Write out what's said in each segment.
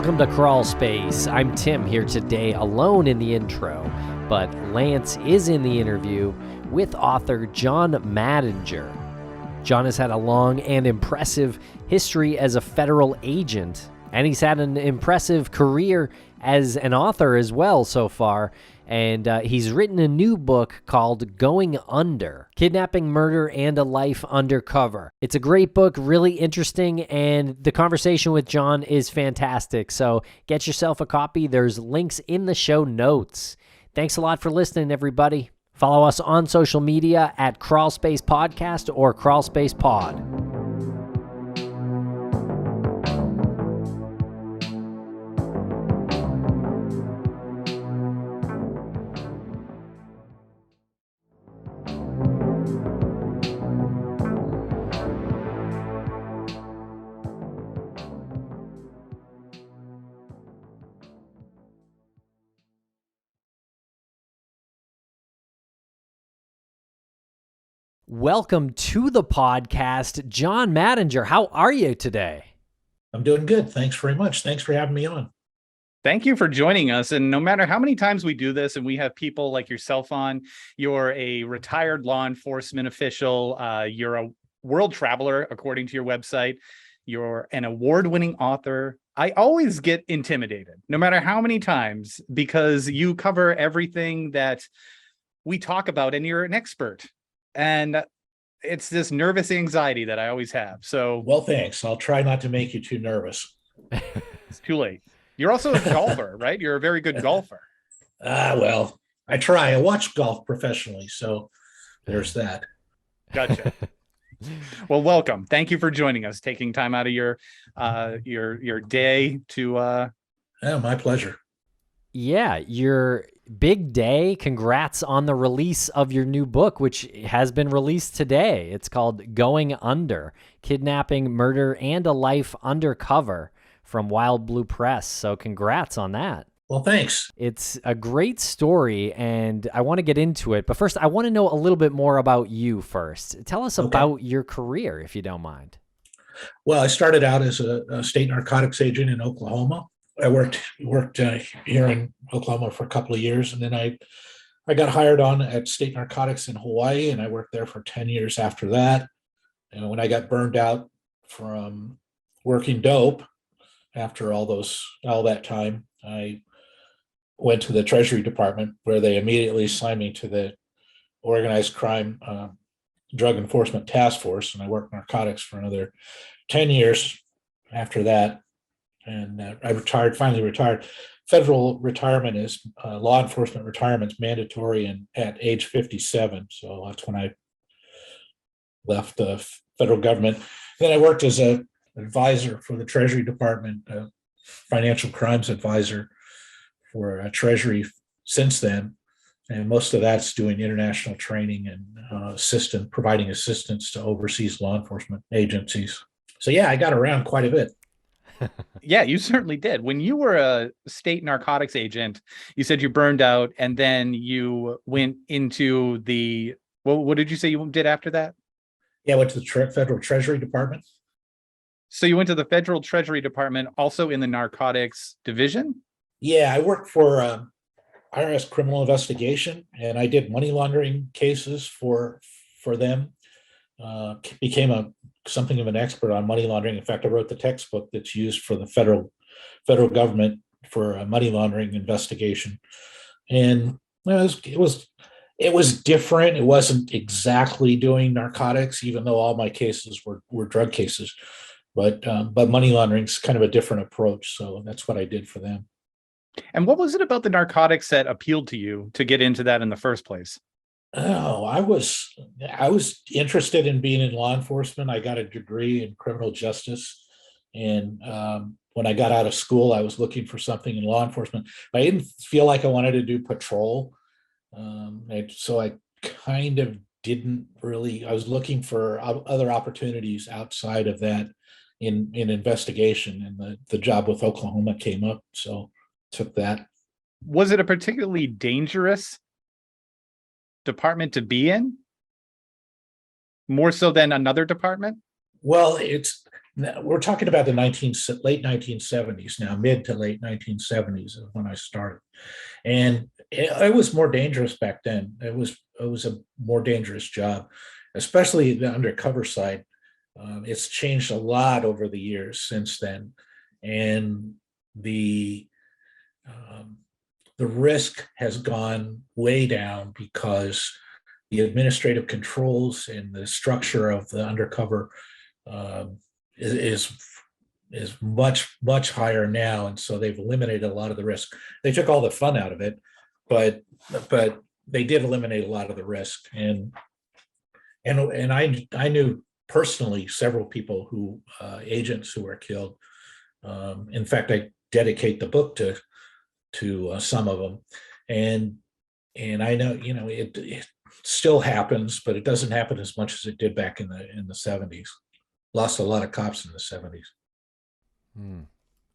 Welcome to Crawlspace. I'm Tim here today alone in the intro, but Lance is in the interview with author John Madinger. John has had a long and impressive history as a federal agent, and he's had an impressive career as an author as well so far. And he's written a new book called Going Under, Kidnapping, Murder, and a Life Undercover. It's a great book, really interesting, and the conversation with John is fantastic. So get yourself a copy. There's links in the show notes. Thanks a lot for listening, everybody. Follow us on social media at Crawlspace Podcast or Crawlspace Pod. Welcome to the podcast, John Madinger. How are you today? I'm doing good. Thanks very much. Thanks for having me on. Thank you for joining us. And no matter how many times we do this and we have people like yourself on, you're a retired law enforcement official, you're a world traveler, according to your website, you're an award-winning author. I always get intimidated, no matter how many times, because you cover everything that we talk about and you're an expert. And it's this nervous anxiety that I always have. So, well, thanks. I'll try not to make you too nervous. It's too late. You're also a golfer, right? You're a very good golfer. Well, I try. I watch golf professionally, so there's that. Gotcha. Well, welcome. Thank you for joining us, taking time out of your day to. My pleasure. Yeah, your big day. Congrats on the release of your new book, which has been released today. It's called Going Under, Kidnapping, Murder, and a Life Undercover from Wild Blue Press. So congrats on that. Well, thanks. It's a great story, and I want to get into it. But first, I want to know a little bit more about you first. Tell us about your career, if you don't mind. Well, I started out as a state narcotics agent in Oklahoma. I worked here in Oklahoma for a couple of years, and then I got hired on at State Narcotics in Hawaii, and I worked there for 10 years after that. And when I got burned out from working dope after all that time, I went to the Treasury Department, where they immediately assigned me to the Organized Crime Drug Enforcement Task Force, and I worked narcotics for another 10 years after that. And I finally retired. Federal retirement is law enforcement retirement is mandatory and at age 57. So that's when I left the federal government. Then I worked as an advisor for the Treasury Department, financial crimes advisor for Treasury since then. And most of that's doing international training and providing assistance to overseas law enforcement agencies. So yeah, I got around quite a bit. Yeah, you certainly did. When you were a state narcotics agent, you said you burned out and then you went into the, what did you say you did after that? Yeah, I went to the Federal Treasury Department. So you went to the Federal Treasury Department, also in the narcotics division? Yeah, I worked for IRS criminal investigation, and I did money laundering cases for them. Became something of an expert on money laundering. In fact, I wrote the textbook that's used for the federal government for money laundering investigation. And it was different. It wasn't exactly doing narcotics, even though all my cases were drug cases. But money laundering is kind of a different approach. So that's what I did for them. And what was it about the narcotics that appealed to you to get into that in the first place? Oh, I was interested in being in law enforcement. I got a degree in criminal justice, and when I got out of school, I was looking for something in law enforcement. I didn't feel like I wanted to do patrol, so I kind of didn't really. I was looking for other opportunities outside of that in investigation, and the job with Oklahoma came up, so took that. Was it a particularly dangerous department to be in, more so than another department? Well, Now, we're talking about the late 1970s now, mid to late 1970s is when I started. And it was more dangerous back then. It was a more dangerous job, especially the undercover side. It's changed a lot over the years since then, and um, the risk has gone way down because the administrative controls and the structure of the undercover um, is much higher now, and so they've eliminated a lot of the risk. They took all the fun out of it, but they did eliminate a lot of the risk. And I knew personally several people who agents who were killed. In fact, I dedicate the book to some of them, and I know it still happens, but it doesn't happen as much as it did back in the 70s. Lost a lot of cops in the 70s.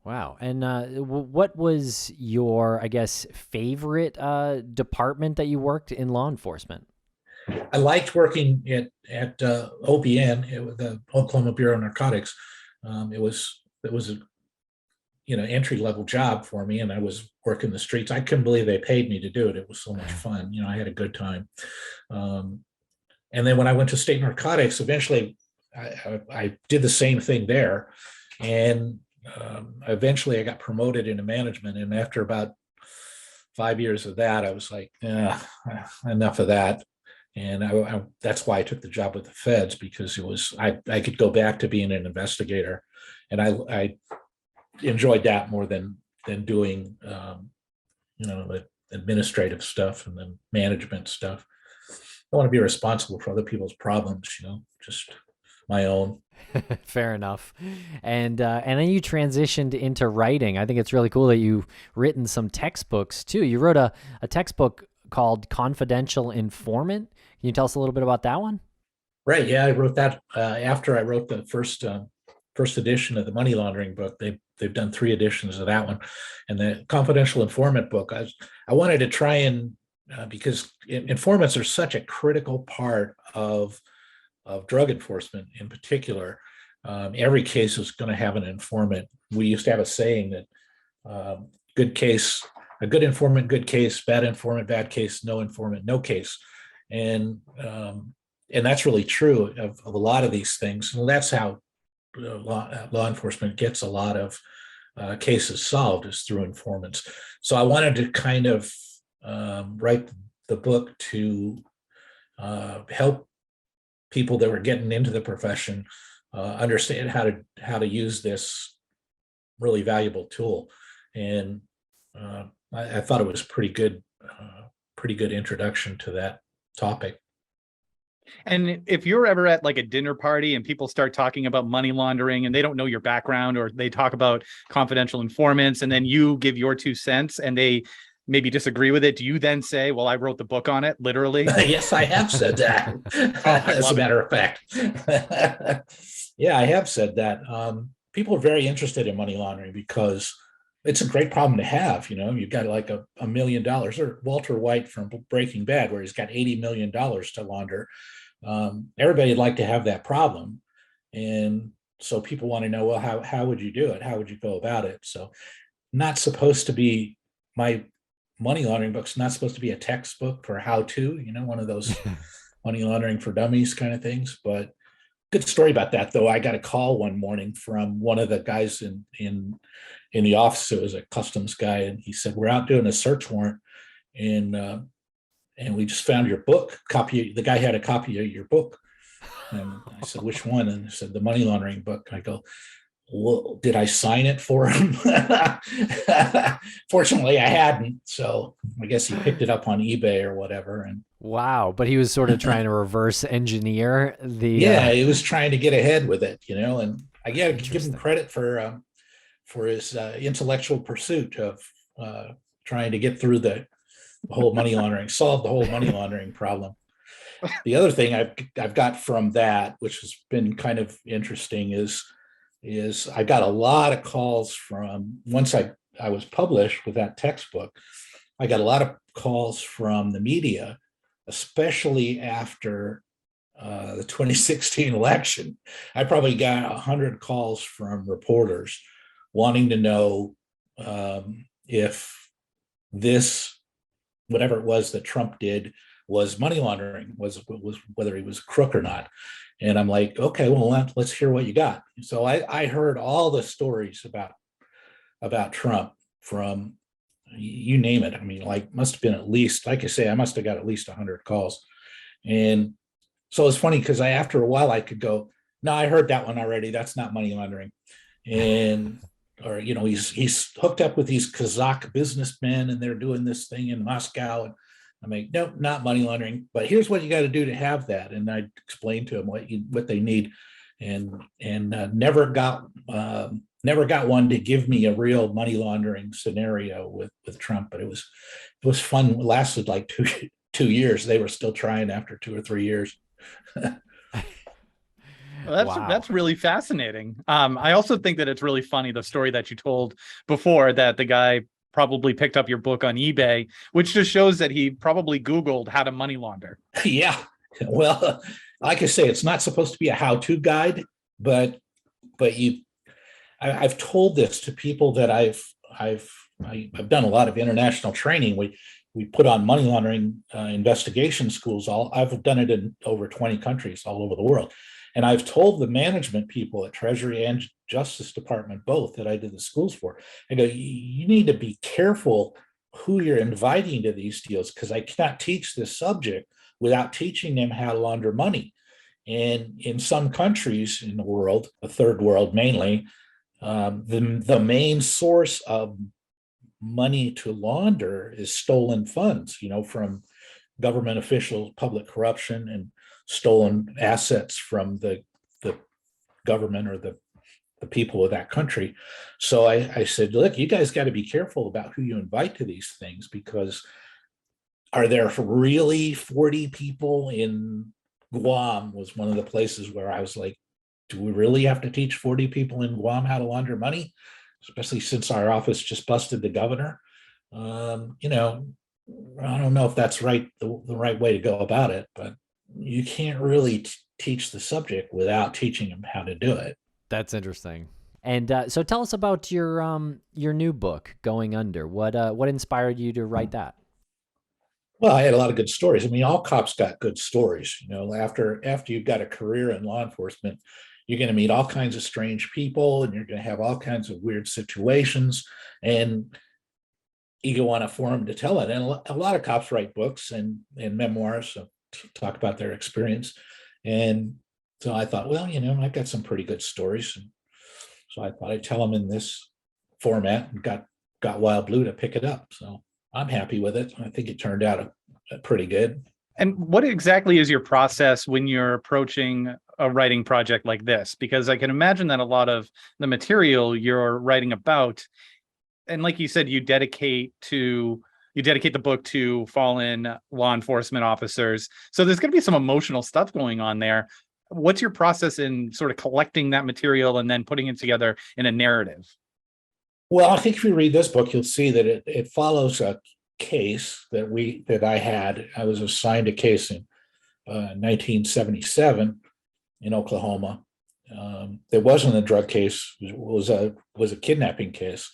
Wow. And what was your, I guess, favorite department that you worked in law enforcement? I liked working at OBN, the Oklahoma Bureau of Narcotics. It was a entry level job for me, and I was working the streets. I couldn't believe they paid me to do it. It was so much fun. I had a good time. And then when I went to state narcotics, eventually I did the same thing there, and eventually I got promoted into management. And after about 5 years of that, I was like, enough of that. And that's why I took the job with the feds, because I could go back to being an investigator, and I enjoyed that more than doing the administrative stuff and the management stuff. I want to be responsible for other people's problems, just my own. Fair enough. And then you transitioned into writing. I think it's really cool that you've written some textbooks too. You wrote a textbook called Confidential Informant. Can you tell us a little bit about that one? Right. Yeah, I wrote that after I wrote the first edition of the money laundering book. They've done 3 editions of that one, and the Confidential Informant book. I wanted to try and because informants are such a critical part of drug enforcement in particular. Every case is going to have an informant. We used to have a saying that a good informant, good case; bad informant, bad case; no informant, no case. And that's really true of a lot of these things. And that's how law enforcement gets a lot of cases solved, is through informants. So I wanted to kind of write the book to help people that were getting into the profession understand how to use this really valuable tool. And I thought it was pretty good introduction to that topic. And if you're ever at like a dinner party and people start talking about money laundering and they don't know your background, or they talk about confidential informants, and then you give your 2 cents and they maybe disagree with it, do you then say, well, I wrote the book on it, literally? Yes, I have said that. As a matter of fact. Yeah, I have said that. People are very interested in money laundering because it's a great problem to have. You've got like $1 million, or Walter White from Breaking Bad, where he's got $80 million to launder. Everybody'd like to have that problem. And so people want to know, well, how would you do it? How would you go about it? So not supposed to be, my money laundering book's not supposed to be a textbook for how to, one of those money laundering for dummies kind of things. But good story about that, though. I got a call one morning from one of the guys in the office. It was a customs guy, and he said, we're out doing a search warrant, and we just found your book. The guy had a copy of your book. And I said, which one? And he said, the money laundering book. I go, well, did I sign it for him? Fortunately, I hadn't. So I guess he picked it up on eBay or whatever. And wow, but he was sort of trying to reverse engineer the. Yeah, he was trying to get ahead with it, and I got to give him credit for his intellectual pursuit of trying to get through the whole money laundering, solve the whole money laundering problem. The other thing I've got from that, which has been kind of interesting, is I got a lot of calls from, once I was published with that textbook, I got a lot of calls from the media, especially after the 2016 election, I probably got 100 calls from reporters wanting to know if this, whatever it was that Trump did, was money laundering, was whether he was a crook or not. And I'm like, okay, well, let's hear what you got. So I heard all the stories about Trump from, you name it. I mean, like, must have been at least, like I say, I must have got at least 100 calls. And so it's funny because after a while I could go, no, I heard that one already. That's not money laundering. And, or, he's hooked up with these Kazakh businessmen and they're doing this thing in Moscow. And I'm like, nope, not money laundering, but here's what you got to do to have that. And I explained to them what they need, and never got one to give me a real money laundering scenario with Trump. But it was fun. It lasted like two years. They were still trying after 2 or 3 years. Well, that's really fascinating. I also think that it's really funny, the story that you told before, that the guy probably picked up your book on eBay, which just shows that he probably Googled how to money launder. Yeah. Well, like I say, it's not supposed to be a how-to guide, but I've told this to people that I've done a lot of international training. We put on money laundering investigation schools. I've done it in over 20 countries all over the world. And I've told the management people at Treasury and Justice Department both that I did the schools for, I go, you need to be careful who you're inviting to these deals, because I cannot teach this subject without teaching them how to launder money. And in some countries in the world, the third world mainly, the main source of money to launder is stolen funds, from government officials, public corruption, and stolen assets from the government or the people of that country. So I said, look, you guys got to be careful about who you invite to these things, because are there really 40 people in Guam? Was one of the places where I was like, do we really have to teach 40 people in Guam how to launder money, especially since our office just busted the governor? I don't know if that's the right way to go about it, but you can't really teach the subject without teaching them how to do it. That's interesting. And so tell us about your new book, Going Under. What inspired you to write that? Well, I had a lot of good stories. I mean, all cops got good stories. After you've got a career in law enforcement, you're going to meet all kinds of strange people, and you're going to have all kinds of weird situations, and you want a forum to tell it. And a lot of cops write books and memoirs, so talk about their experience. And so I thought, well, I've got some pretty good stories. And so I thought I'd tell them in this format, and got Wild Blue to pick it up. So I'm happy with it. I think it turned out pretty good. And what exactly is your process when you're approaching a writing project like this? Because I can imagine that a lot of the material you're writing about, and like you said, you dedicate the book to fallen law enforcement officers. So there's going to be some emotional stuff going on there. What's your process in sort of collecting that material and then putting it together in a narrative? Well, I think if you read this book, you'll see that it follows a case that I had. I was assigned a case in 1977 in Oklahoma. It wasn't a drug case; it was a kidnapping case,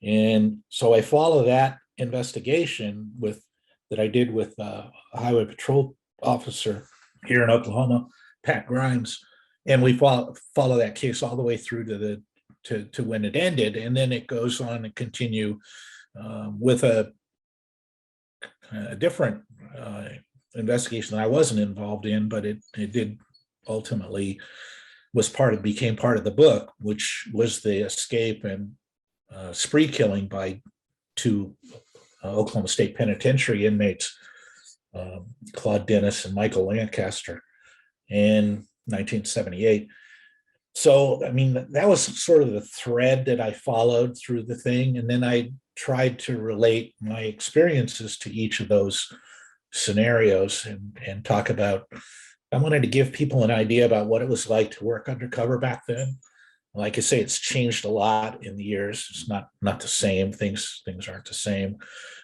and so I follow that investigation that I did with a highway patrol officer here in Oklahoma, Pat Grimes, and we follow that case all the way through to when it ended, and then it goes on to continue with a different investigation that I wasn't involved in, but it did ultimately became part of the book, which was the escape and spree killing by 2 Oklahoma State Penitentiary inmates, Claude Dennis and Michael Lancaster, in 1978. So, I mean, that was sort of the thread that I followed through the thing. And then I tried to relate my experiences to each of those scenarios and talk about, I wanted to give people an idea about what it was like to work undercover back then. Like I say, it's changed a lot in the years. It's not the same. Things aren't the same.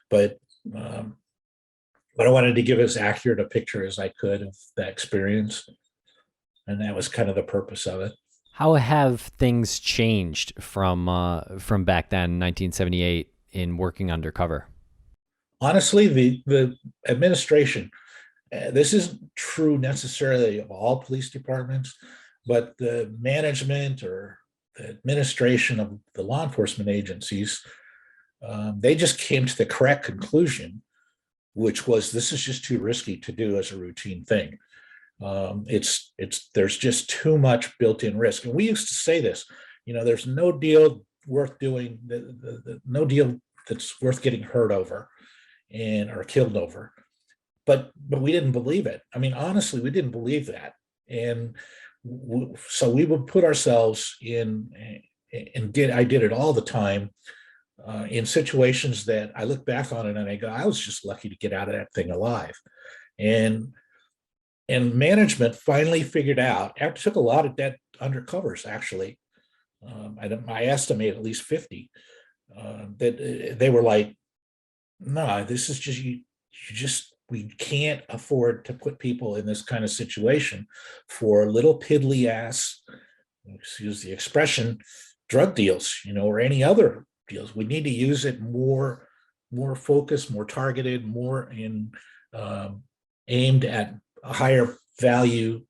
But but I wanted to give as accurate a picture as I could of that experience. And that was kind of the purpose of it. How have things changed from back then, 1978, in working undercover? Honestly, the administration, this isn't true necessarily of all police departments, but the management or the administration of the law enforcement agencies, they just came to the correct conclusion, which was this is just too risky to do as a routine thing. There's just too much built-in risk. And we used to say this, there's no deal worth doing, no deal that's worth getting hurt over or killed over. But we didn't believe it. I mean, honestly, we didn't believe that. And so we would put ourselves in, I did it all the time, in situations that I look back on it and I go, I was just lucky to get out of that thing alive. And management finally figured out, it took a lot of dead undercovers, actually. I estimate at least 50, that they were like, no, this is just, we can't afford to put people in this kind of situation for little piddly ass, excuse the expression, drug deals, or any other deals. We need to use it more focused, more targeted, more aimed at higher value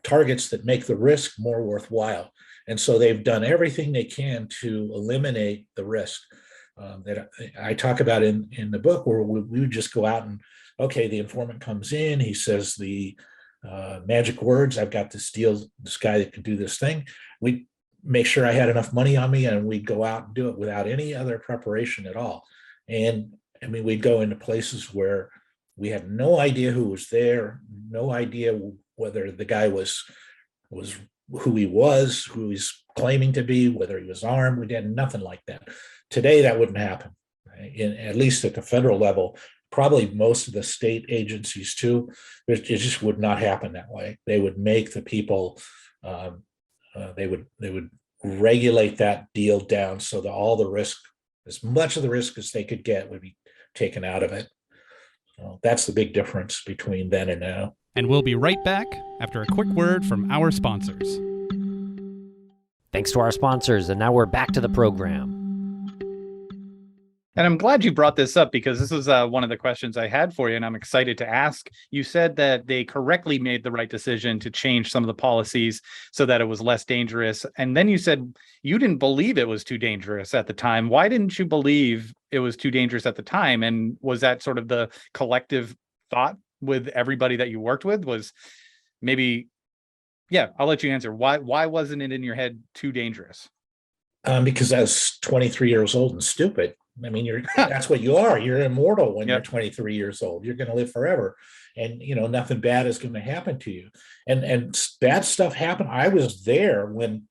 targets that make the risk more worthwhile. And so they've done everything they can to eliminate the risk that I talk about in the book, where we would just go out and, okay, the informant comes in, he says the magic words, I've got this guy that can do this thing. We make sure I had enough money on me, and we'd go out and do it without any other preparation at all. And I mean, we'd go into places where we had no idea who was there, no idea whether the guy was who he was, who he's claiming to be, whether he was armed. We had nothing like that. Today, that wouldn't happen, right? At least at the federal level. Probably most of the state agencies too. It just would not happen that way. They would make the people. They would regulate that deal down so that all the risk, as much of the risk as they could get, would be taken out of it. So that's the big difference between then and now. And we'll be right back after a quick word from our sponsors. Thanks to our sponsors, and now we're back to the program. And I'm glad you brought this up, because this is one of the questions I had for you, and I'm excited to ask. You said that they correctly made the right decision to change some of the policies so that it was less dangerous. And then you said you didn't believe it was too dangerous at the time. Why didn't you believe it was too dangerous at the time? And was that sort of the collective thought with everybody that you worked with? Was maybe, yeah, I'll let you answer. Why wasn't it in your head too dangerous? Because I was 23 years old and stupid. I mean, that's what you are. You're immortal when you're 23 years old. You're going to live forever, and nothing bad is going to happen to you. And bad stuff happened. I was there when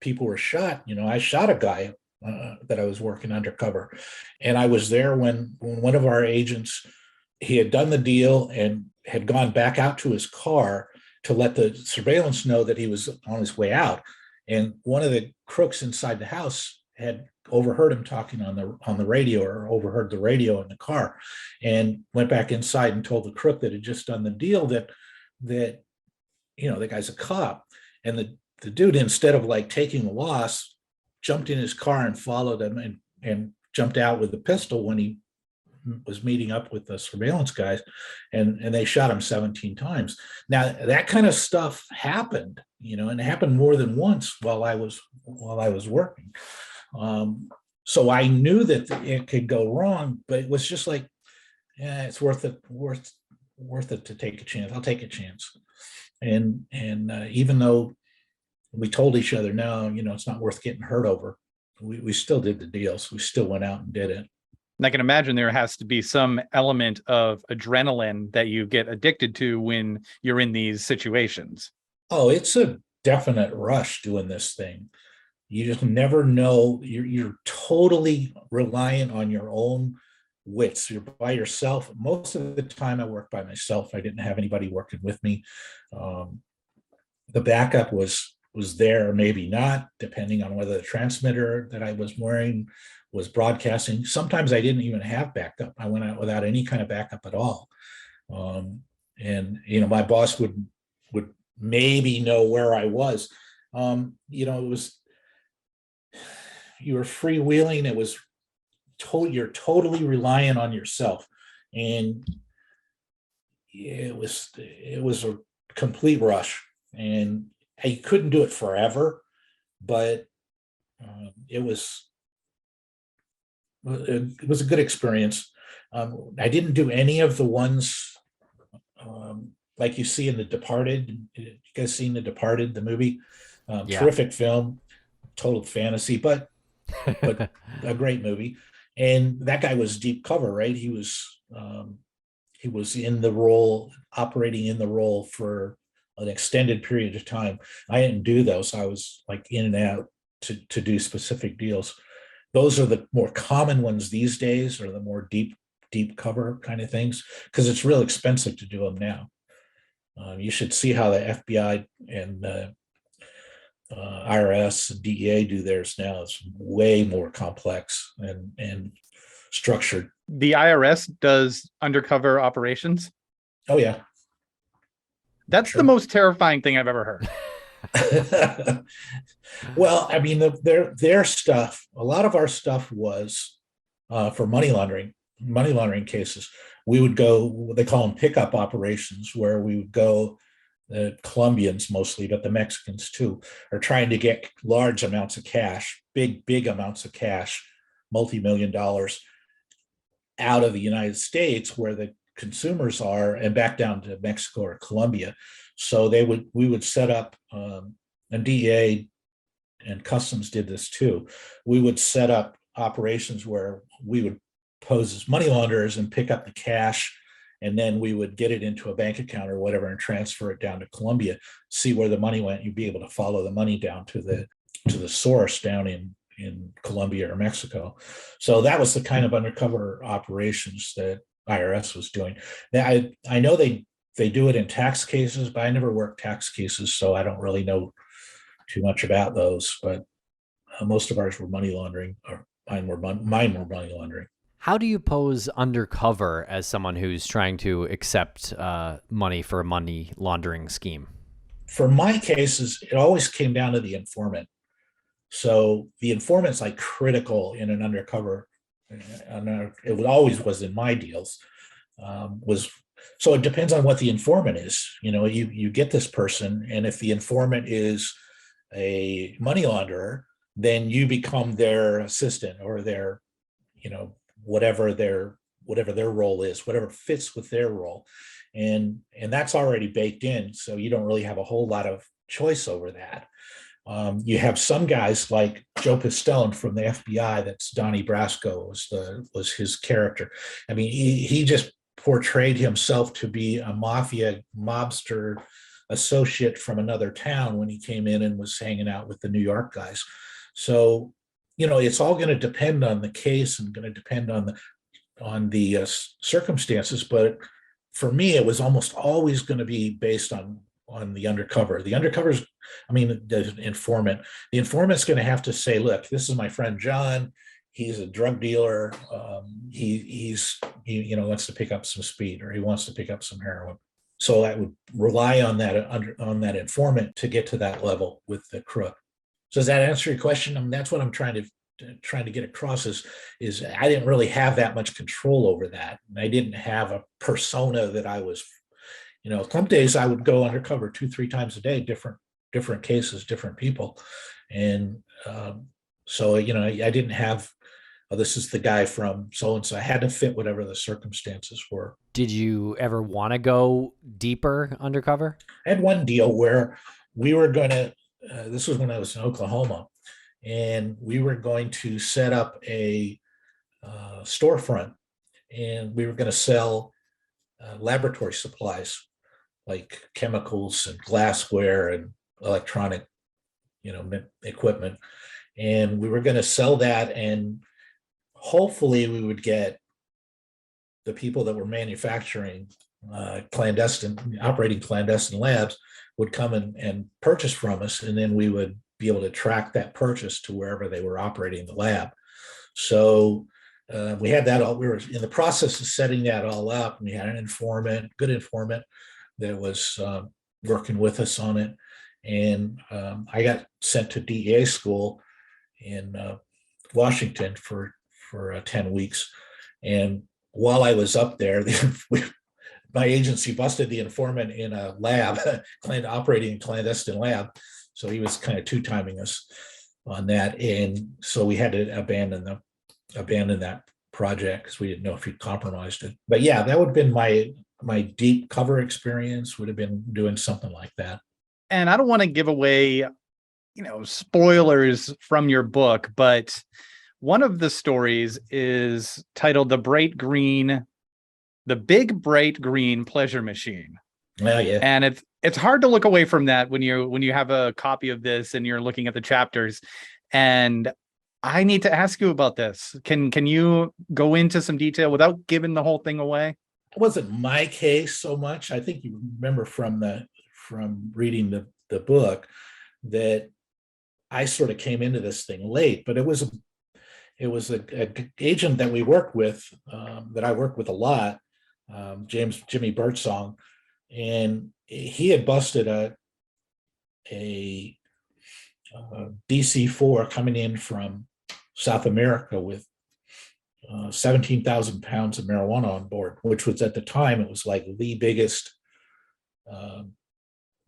people were shot. I shot a guy that I was working undercover, and I was there when one of our agents, he had done the deal and had gone back out to his car to let the surveillance know that he was on his way out. And one of the crooks inside the house had overheard him talking on the radio, or overheard the radio in the car, and went back inside and told the crook that had just done the deal that the guy's a cop. And the dude, instead of like taking the loss, jumped in his car and followed him and jumped out with the pistol when he was meeting up with the surveillance guys, and they shot him 17 times. Now that kind of stuff happened, and it happened more than once while I was working. So I knew that it could go wrong, but it was just like, yeah, it's worth it to take a chance. I'll take a chance. And even though we told each other, no, it's not worth getting hurt over, we still did the deals. We still went out and did it. And I can imagine there has to be some element of adrenaline that you get addicted to when you're in these situations. Oh, it's a definite rush doing this thing. You just never know. You're totally reliant on your own wits. You're by yourself. Most of the time I worked by myself. I didn't have anybody working with me. The backup was was there, maybe not, depending on whether the transmitter that I was wearing was broadcasting. Sometimes I didn't even have backup. I went out without any kind of backup at all. And my boss would maybe know where I was. It was, you were freewheeling. It was you're totally reliant on yourself, and it was a complete rush, and I couldn't do it forever, but it was a good experience. I didn't do any of the ones like you see in The Departed. You guys seen The Departed, the movie? Yeah. Terrific film, total fantasy, but a great movie. And that guy was deep cover, right? He was in the role, operating in the role for an extended period of time. I didn't do those. I was like in and out to do specific deals. Those are the more common ones these days, or the more deep cover kind of things, because it's real expensive to do them now. You should see how the FBI and IRS and DEA do theirs now. It's way more complex and structured. The IRS does undercover operations. Oh yeah. That's Sure. the most terrifying thing I've ever heard. Well, I mean, their stuff, a lot of our stuff was for money laundering cases. We would go, they call them pickup operations, where we would go, the Colombians mostly, but the Mexicans too, are trying to get large amounts of cash, big amounts of cash, multi-million dollars, out of the United States where the consumers are, and back down to Mexico or Colombia. So we would set up, and DEA and Customs did this too. We would set up operations where we would pose as money launderers and pick up the cash, and then we would get it into a bank account or whatever and transfer it down to Colombia, see where the money went. You'd be able to follow the money down to the source down in Colombia or Mexico. So that was the kind of undercover operations that IRS was doing. I know they do it in tax cases, but I never worked tax cases, so I don't really know too much about those. But most of ours were money laundering, or mine were money laundering. How do you pose undercover as someone who's trying to accept money for a money laundering scheme? For my cases, it always came down to the informant. So the informant's like critical in an undercover. It always was in my deals. So it depends on what the informant is. You get this person, and if the informant is a money launderer, then you become their assistant, or their, whatever their role is, whatever fits with their role, and that's already baked in. So you don't really have a whole lot of choice over that. You have some guys like Joe Pistone from the FBI. That's Donnie Brasco was his character. I mean, he just portrayed himself to be a mobster associate from another town when he came in and was hanging out with the New York guys. So, it's all going to depend on the case and going to depend on the circumstances. But for me, it was almost always going to be based on the undercover. The undercover's, the informant. The informant's going to have to say, look, this is my friend John. He's a drug dealer. He wants to pick up some speed, or he wants to pick up some heroin. So I would rely on that informant to get to that level with the crook. So does that answer your question? That's what I'm trying to get across is I didn't really have that much control over that. And I didn't have a persona that I was, some days I would go undercover 2-3 times a day, different cases, different people. And so, I didn't have, this is the guy from so-and-so. I had to fit whatever the circumstances were. Did you ever want to go deeper undercover? I had one deal where we were going to, this was when I was in Oklahoma, and we were going to set up a storefront, and we were going to sell laboratory supplies like chemicals and glassware and electronic, equipment. And we were going to sell that, and hopefully we would get the people that were manufacturing operating clandestine labs would come and purchase from us, and then we would be able to track that purchase to wherever they were operating the lab. So we had that all. We were in the process of setting that all up. We had an good informant that was working with us on it, and I got sent to DEA school in Washington for 10 weeks. And while I was up there, my agency busted the informant in a lab, operating a clandestine lab. So he was kind of two-timing us on that. And so we had to abandon that project because we didn't know if he'd compromised it. But yeah, that would have been my deep cover experience, would have been doing something like that. And I don't want to give away, spoilers from your book, but one of the stories is titled The Big Bright Green Pleasure Machine. Well, yeah. And it's hard to look away from that when you have a copy of this and you're looking at the chapters. And I need to ask you about this. Can you go into some detail without giving the whole thing away? It wasn't my case so much. I think you remember from reading the book that I sort of came into this thing late, but it was a agent that we worked with, that I worked with a lot, Jimmy Birdsong, and he had busted a DC-4 coming in from South America with 17,000 pounds of marijuana on board, which was, at the time, it was like the biggest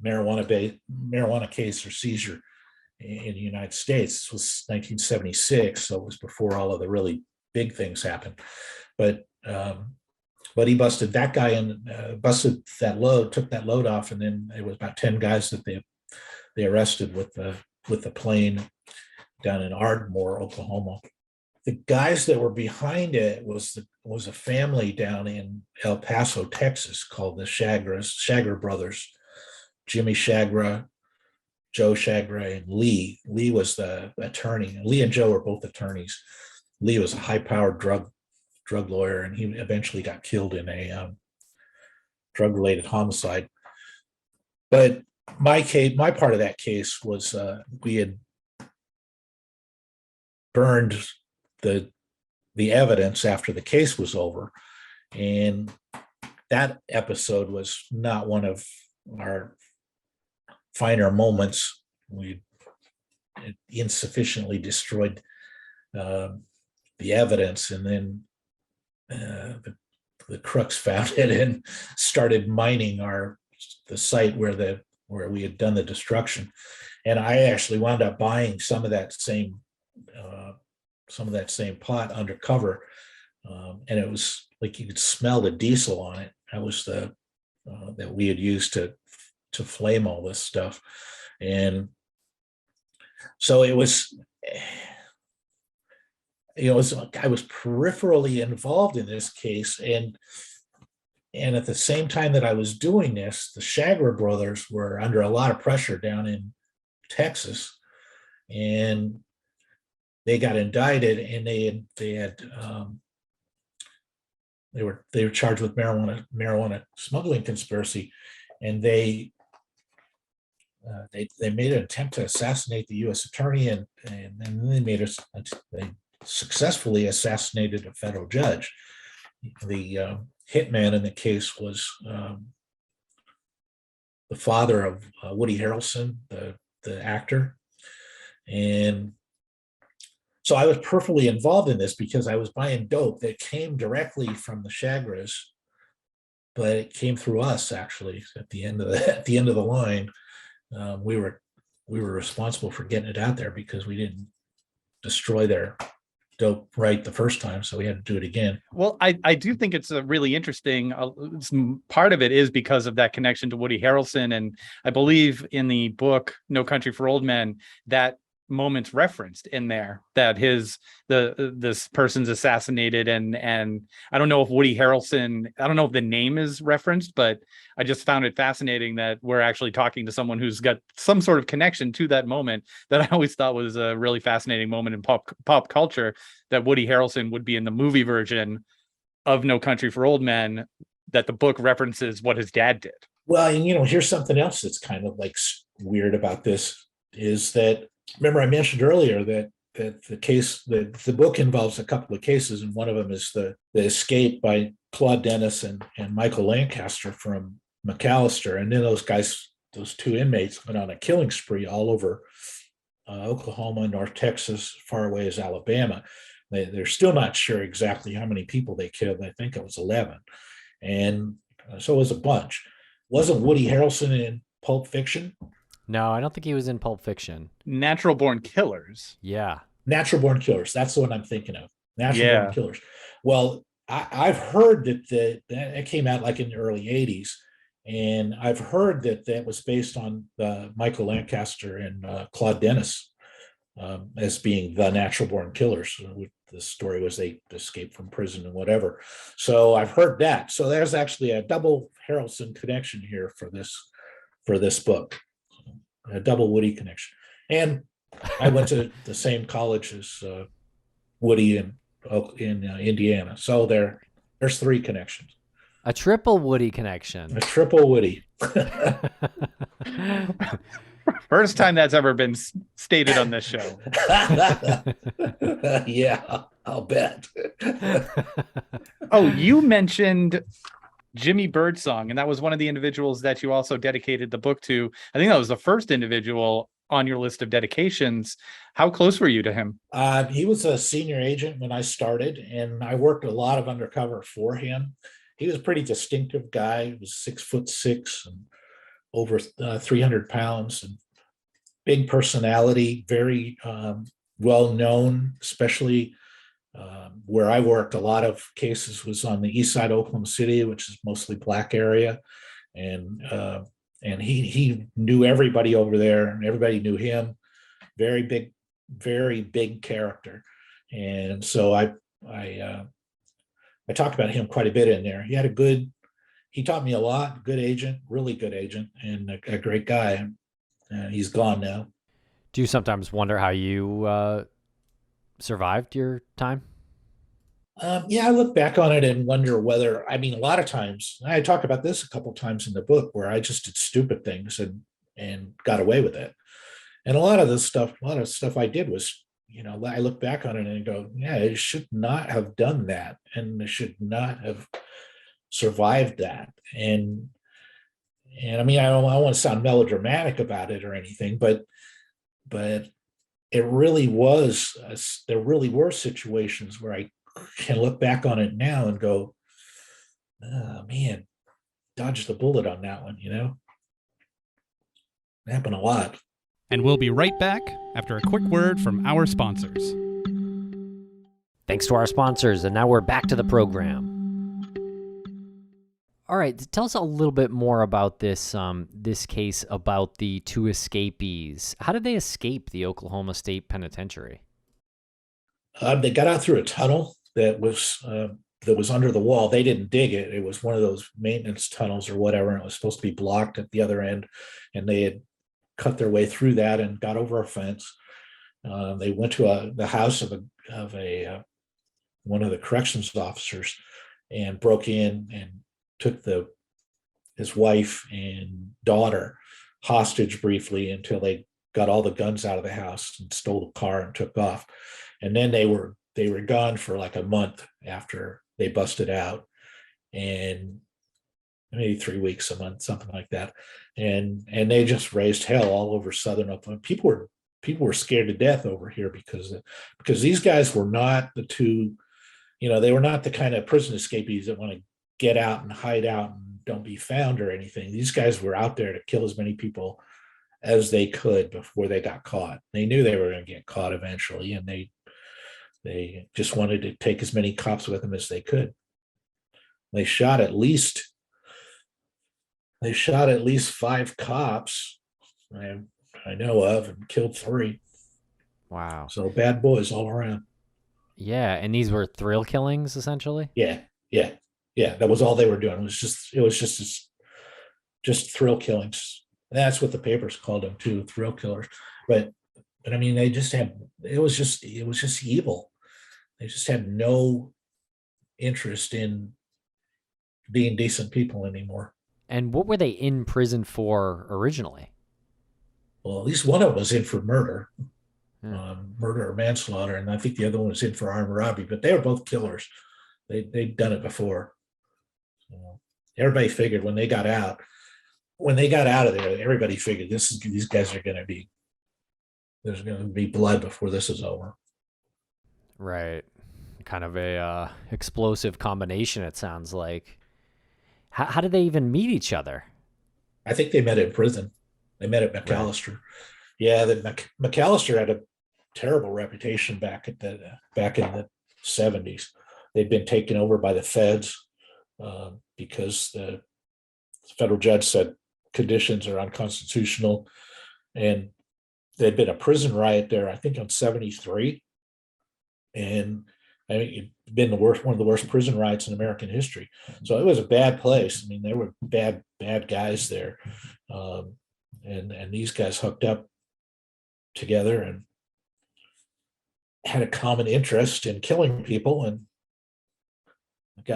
marijuana case or seizure in the United States. This was 1976, so it was before all of the really big things happened. But he busted that guy and busted that load, took that load off, and then it was about 10 guys that they arrested with the plane down in Ardmore, Oklahoma. The guys that were behind it was a family down in El Paso, Texas, called the Shagra brothers, Jimmy Shagra, Joe Shagra, and Lee. Lee was the attorney. Lee and Joe were both attorneys. Lee was a high-powered drug lawyer, and he eventually got killed in a drug-related homicide. But my part of that case was we had burned the evidence after the case was over, and that episode was not one of our finer moments. We insufficiently destroyed the evidence, and then the crooks found it and started mining the site where we had done the destruction. And I actually wound up buying some of that same pot undercover, and it was like you could smell the diesel on it. That was that we had used to flame all this stuff. And so I was peripherally involved in this case, and at the same time that I was doing this, the Shagra brothers were under a lot of pressure down in Texas, and they got indicted, and they were charged with marijuana smuggling conspiracy, and they made an attempt to assassinate the U.S. attorney, and then they successfully assassinated a federal judge. The hitman in the case was the father of Woody Harrelson, the actor, and so I was perfectly involved in this because I was buying dope that came directly from the Shagras, but it came through us actually at the end of the line. We were responsible for getting it out there because we didn't destroy their dope right the first time, so we had to do it again. Well, I do think it's a really interesting part of it is because of that connection to Woody Harrelson, and I believe in the book No Country for Old Men that moment's referenced in there, that this person's assassinated, and I don't know if Woody Harrelson, I don't know if the name is referenced, but I just found it fascinating that we're actually talking to someone who's got some sort of connection to that moment that I always thought was a really fascinating moment in pop culture, that Woody Harrelson would be in the movie version of No Country for Old Men that the book references what his dad did. Well, and here's something else that's kind of like weird about this is that, remember I mentioned earlier that the book involves a couple of cases, and one of them is the escape by Claude Dennis and Michael Lancaster from McAllister. And then those two inmates went on a killing spree all over Oklahoma, North Texas, far away as Alabama. They're still not sure exactly how many people they killed. I think it was 11. And so it was a bunch. Wasn't Woody Harrelson in Pulp Fiction? No, I don't think he was in Pulp Fiction. Natural Born Killers. Yeah. Natural Born Killers. That's the one I'm thinking of. Natural Yeah. Born Killers. Well, I've heard that it came out like in the early 80s. And I've heard that was based on Michael Lancaster and Claude Dennis as being the Natural Born Killers. The story was they escaped from prison and whatever. So I've heard that. So there's actually a double Harrelson connection here for this book, a double Woody connection. And I went to the same college as Woody in Indiana. So there's three connections. A triple Woody connection. A triple Woody. First time that's ever been stated on this show. Yeah, I'll bet. Oh, you mentioned Jimmy Birdsong, and that was one of the individuals that you also dedicated the book to. I think that was the first individual on your list of dedications. How close were you to him? He was a senior agent when I started, and I worked a lot of undercover for him. He was a pretty distinctive guy. He was 6'6" and over 300 pounds, and big personality, very well known, especially where I worked. A lot of cases was on the east side of Oklahoma City, which is mostly black area, and he knew everybody over there, and everybody knew him. Very big character, and so I talked about him quite a bit in there. He taught me a lot. Good agent, really good agent, and a great guy. He's gone now. Do you sometimes wonder how you survived your time? Yeah, I look back on it and wonder whether, a lot of times, I talk about this a couple of times in the book, where I just did stupid things and got away with it. And a lot of stuff I did was, I look back on it and go, yeah, I should not have done that, and I should not have survived that. And I don't want to sound melodramatic about it or anything, but it really was, there really were situations where I can look back on it now and go, oh man, dodged the bullet on that one, It happened a lot. And we'll be right back after a quick word from our sponsors. Thanks to our sponsors, and now we're back to the program. All right, tell us a little bit more about this case about the two escapees. How did they escape the Oklahoma State Penitentiary? They got out through a tunnel that was under the wall. They didn't dig it. It was one of those maintenance tunnels or whatever, and it was supposed to be blocked at the other end. And they had cut their way through that and got over a fence. They went to the house of one of the corrections officers and broke in and took his wife and daughter hostage briefly until they got all the guns out of the house and stole the car and took off. And then they were gone for like a month after they busted out, and maybe 3 weeks, a month, something like that. And they just raised hell all over southern Oklahoma. People were scared to death over here because these guys were not the two, they were not the kind of prison escapees that want to get out and hide out and don't be found or anything. These guys were out there to kill as many people as they could before they got caught. They knew they were going to get caught eventually, and they just wanted to take as many cops with them as they could. They shot at least 5 cops I know of, and killed 3. Wow. So bad boys all around. Yeah, and these were thrill killings, essentially? Yeah. That was all they were doing. It was just thrill killings. And that's what the papers called them too, thrill killers. But they just had, it was just evil. They just had no interest in being decent people anymore. And what were they in prison for originally? Well, at least one of them was in for murder, Hmm. murder or manslaughter, and I think the other one was in for armed robbery. But they were both killers. They'd done it before. So everybody figured when they got out of there, everybody figured these guys are going to be there's going to be blood before this is over. Right. Kind of a explosive combination, it sounds like. How did they even meet each other? I think they met in prison. They met at Right. McAllister. Yeah, McAllister had a terrible reputation back in the 70s. They'd been taken over by the feds because the federal judge said conditions are unconstitutional, and there'd been a prison riot there, I think, on 73, and I mean, it'd been one of the worst prison riots in American history. So it was a bad place. I mean, there were bad guys there, and these guys hooked up together and had a common interest in killing people, and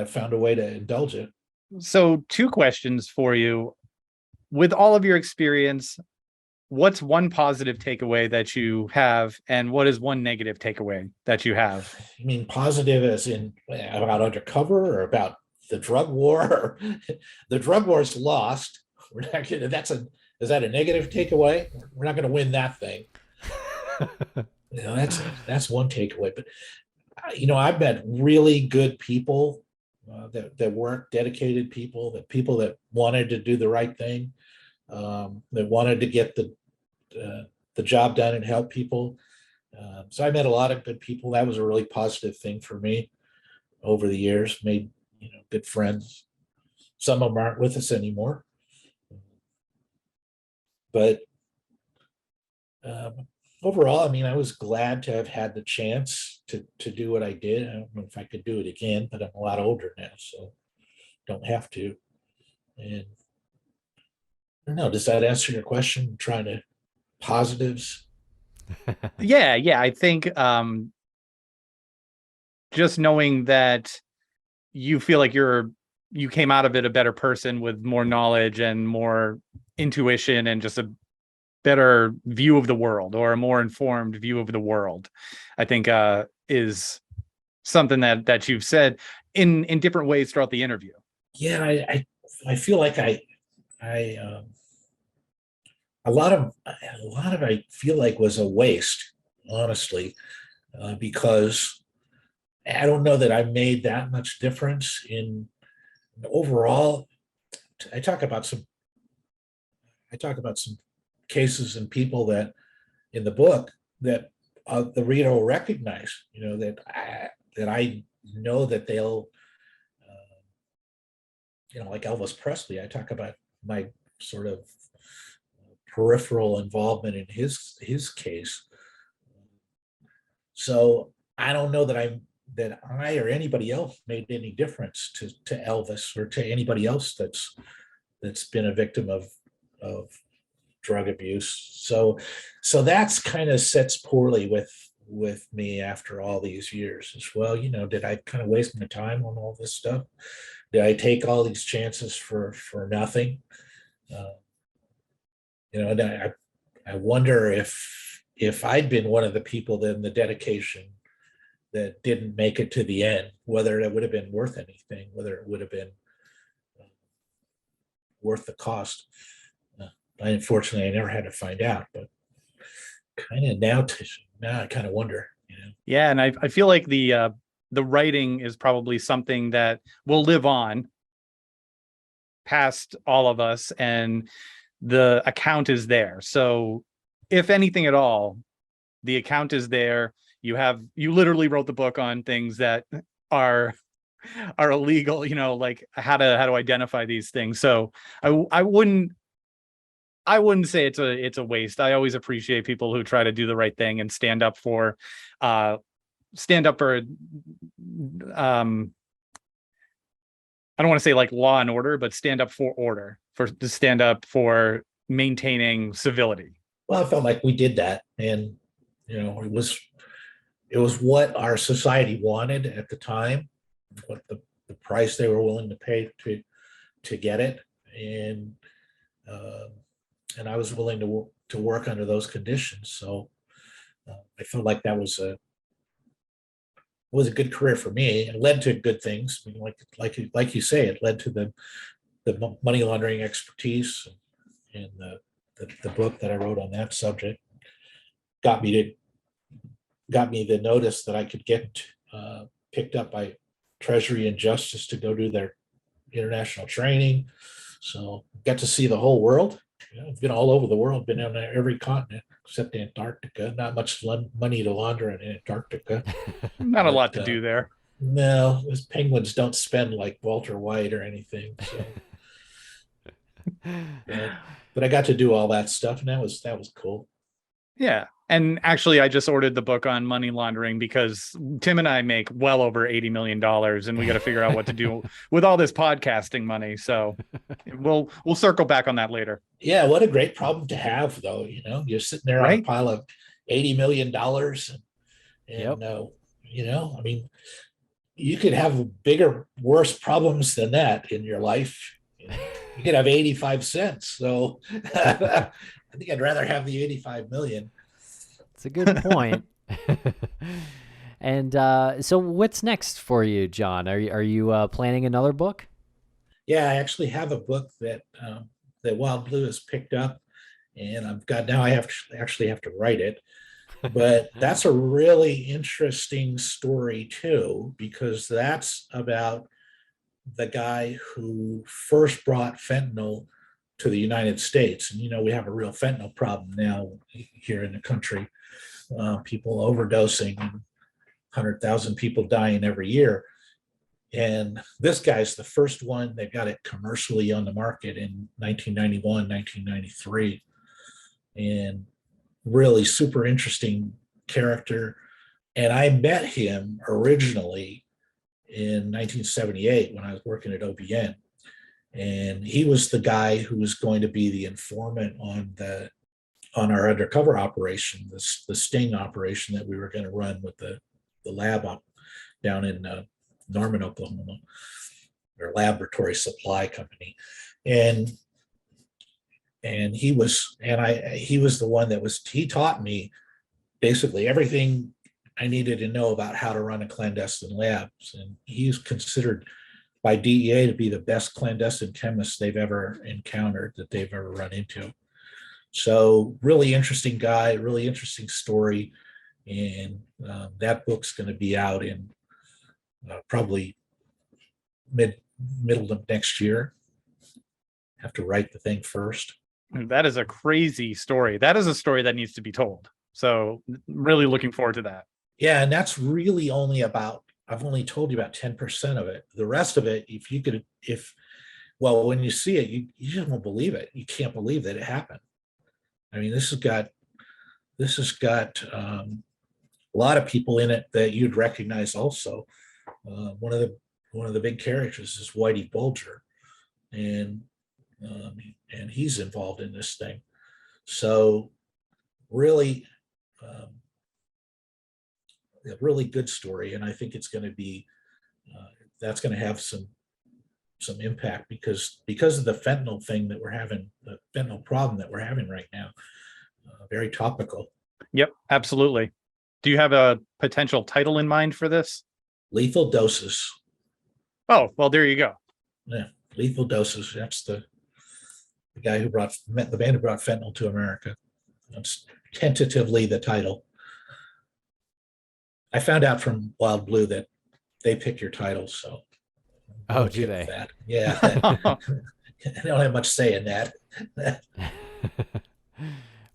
found a way to indulge it. So 2 questions for you. With all of your experience, what's one positive takeaway that you have, and what is one negative takeaway that you have? You mean positive as in about Undercover or about the drug war? The drug war is lost. We're not gonna, is that a negative takeaway? We're not going to win that thing. That's one takeaway. But I've met really good people that weren't dedicated people, that wanted to do the right thing, that wanted to get the job done and help people. So I met a lot of good people. That was a really positive thing for me over the years. Made good friends. Some of them aren't with us anymore, but overall, I mean, I was glad to have had the chance to do what I did. I don't know if I could do it again, but I'm a lot older now, so don't have to. And I don't know, does that answer your question? I'm trying to positives. Yeah, I think just knowing that you feel like you came out of it a better person with more knowledge and more intuition and just a better view of the world, or a more informed view of the world, I think is something that you've said in different ways throughout the interview. Yeah, I feel like I a lot of I feel like was a waste, honestly, because I don't know that I made that much difference in overall. I talk about some cases and people that in the book that the reader will recognize, that I know that they'll, like Elvis Presley. I talk about my sort of peripheral involvement in his case. So I don't know that I or anybody else made any difference to Elvis or to anybody else that's been a victim of drug abuse. So that's kind of sets poorly with me after all these years as well. Did I kind of waste my time on all this stuff? Did I take all these chances for nothing? And I wonder if I'd been one of the people that in the dedication that didn't make it to the end, whether it would have been worth anything, whether it would have been worth the cost. Unfortunately, I never had to find out, but kind of now I kind of wonder. Yeah, and I feel like the writing is probably something that will live on past all of us, and the account is there. So if anything at all, the account is there. You literally wrote the book on things that are illegal, like how to identify these things. So I wouldn't say it's a waste. I always appreciate people who try to do the right thing and stand up for I don't want to say like law and order, but stand up for order, to stand up for maintaining civility. Well, I felt like we did that, and it was what our society wanted at the time, what the price they were willing to pay to get it, and I was willing to work under those conditions. So I felt like that was a good career for me. It led to good things. I mean, like you say, it led to the money laundering expertise, and the book that I wrote on that subject got me the notice that I could get picked up by Treasury and Justice to go do their international training. So got to see the whole world. I've been all over the world, been on every continent except Antarctica. Not much money to launder in Antarctica. Not a lot to do there. No, those penguins don't spend like Walter White or anything. So. but I got to do all that stuff, and that was cool. Yeah. And actually, I just ordered the book on money laundering because Tim and I make well over $80 million, and we got to figure out what to do with all this podcasting money. So we'll circle back on that later. Yeah, what a great problem to have, though. You're sitting there on a pile of $80 million, and I mean, you could have bigger, worse problems than that in your life. You could have 85 cents. So I think I'd rather have the 85 million. It's a good point. And so what's next for you, John? Are you planning another book? Yeah, I actually have a book that Wild Blue has picked up, and I actually have to write it. But that's a really interesting story too, because that's about the guy who first brought fentanyl to the United States. And, we have a real fentanyl problem now here in the country. People overdosing, 100,000 people dying every year. And this guy's the first one that got it commercially on the market in 1991, 1993. And really super interesting character. And I met him originally in 1978 when I was working at OBN. And he was the guy who was going to be the informant on our undercover operation, the sting operation that we were going to run with the lab up down in Norman, Oklahoma, or laboratory supply company. And he was the one he taught me basically everything I needed to know about how to run a clandestine lab. And he's considered by DEA to be the best clandestine chemist they've ever encountered, that they've ever run into. So really interesting guy, really interesting story. And that book's going to be out in probably middle of next year. Have to write the thing first. That is a crazy story. That is a story that needs to be told. So really looking forward to that. Yeah, and that's really I've only told you about 10% of it. The rest of it, when you see it, you just won't believe it. You can't believe that it happened. I mean, this has got a lot of people in it that you'd recognize also. One of the big characters is Whitey Bulger, and he's involved in this thing. So really, a really good story, and I think it's going to be that's going to have some impact because of the fentanyl thing that we're having, the fentanyl problem that we're having right now. Very topical. Yep, absolutely. Do you have a potential title in mind for this? Lethal Doses. Oh, well, there you go. Yeah, Lethal Doses. That's the guy who brought the band who brought fentanyl to America. That's tentatively the title. I found out from Wild Blue that they pick your titles, so. Oh, do they? That. Yeah. I don't have much say in that.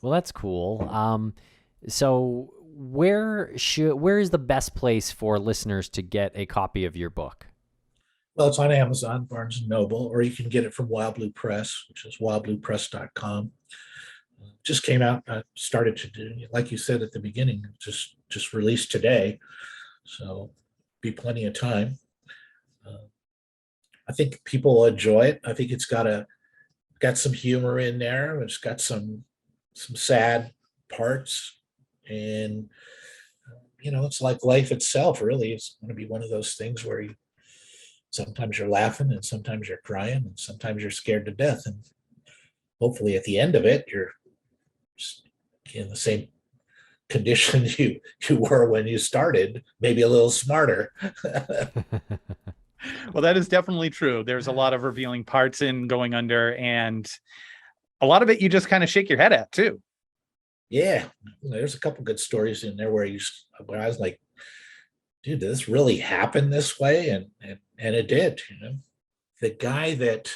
Well, that's cool. So where is the best place for listeners to get a copy of your book? Well, it's on Amazon, Barnes & Noble, or you can get it from Wild Blue Press, which is wildbluepress.com. Just came out. I started to do, like you said at the beginning, just released today. So be plenty of time. I think people will enjoy it. I think it's got some humor in there. It's got some sad parts, and it's like life itself. Really, it's going to be one of those things where sometimes you're laughing, and sometimes you're crying, and sometimes you're scared to death. And hopefully at the end of it, you're in the same condition you were when you started, maybe a little smarter. Well, that is definitely true. There's a lot of revealing parts in Going Under, and a lot of it you just kind of shake your head at too. Yeah, there's a couple good stories in there where I was like, dude, did this really happen this way? And it did. The guy that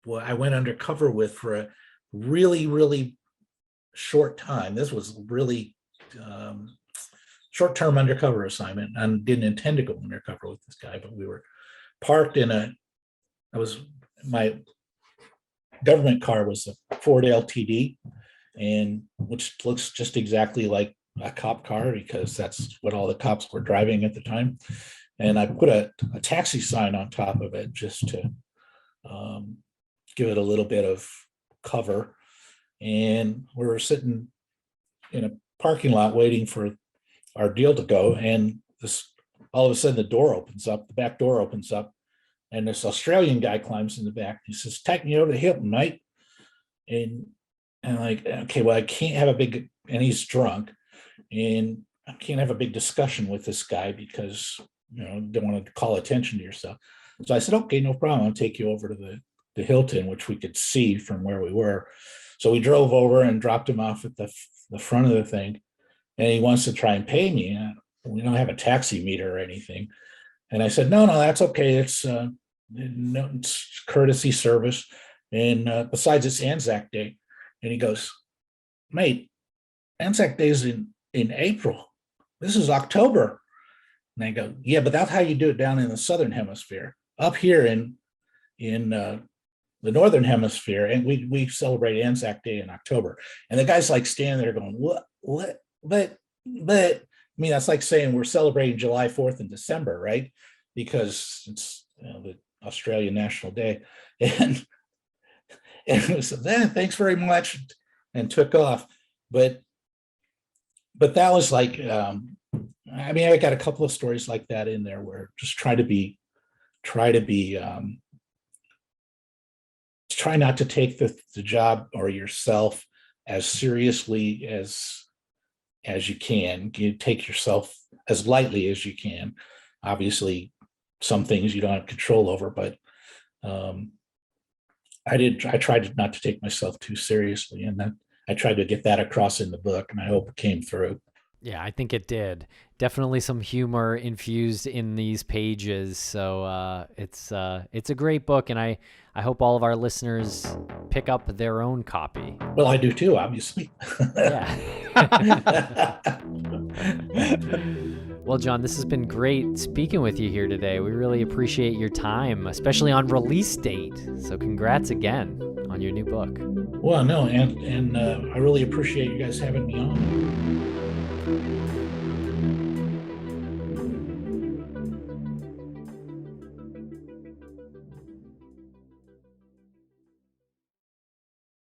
I went undercover with for a really, really short time. This was really short-term undercover assignment. I didn't intend to go undercover with this guy, but we were parked my government car was a Ford LTD, and which looks just exactly like a cop car because that's what all the cops were driving at the time. And I put a taxi sign on top of it just to give it a little bit of cover. And we were sitting in a parking lot waiting for our deal to go. And all of a sudden the back door opens up, and this Australian guy climbs in the back. He says, "Take me over to Hilton, mate." And I'm like, okay, well, I can't have and he's drunk, and I can't have a big discussion with this guy because, don't want to call attention to yourself. So I said, okay, no problem. I'll take you over to the Hilton, which we could see from where we were. So we drove over and dropped him off at the front of the thing. And he wants to try and pay me. We don't have a taxi meter or anything. And I said, no, that's okay. It's courtesy service. And besides, it's Anzac Day. And he goes, "Mate, Anzac Day is in April. This is October." And I go, "Yeah, but that's how you do it down in the Southern Hemisphere. Up here in the Northern Hemisphere, and we celebrate Anzac Day in October." And the guy's like standing there going, what? But I mean, that's like saying we're celebrating July 4th in December, right? Because it's the Australian National Day. And we said, thanks very much, and took off. But that was like, I got a couple of stories like that in there where just try not to take the job or yourself as seriously as you can. You take yourself as lightly as you can. Obviously, some things you don't have control over, but I tried not to take myself too seriously, and then I tried to get that across in the book, and I hope it came through. Yeah, I think it did. Definitely some humor infused in these pages. So it's a great book, and I hope all of our listeners pick up their own copy. Well, I do too, obviously. Yeah. Well, John, this has been great speaking with you here today. We really appreciate your time, especially on release date. So congrats again on your new book. Well, no, and I really appreciate you guys having me on.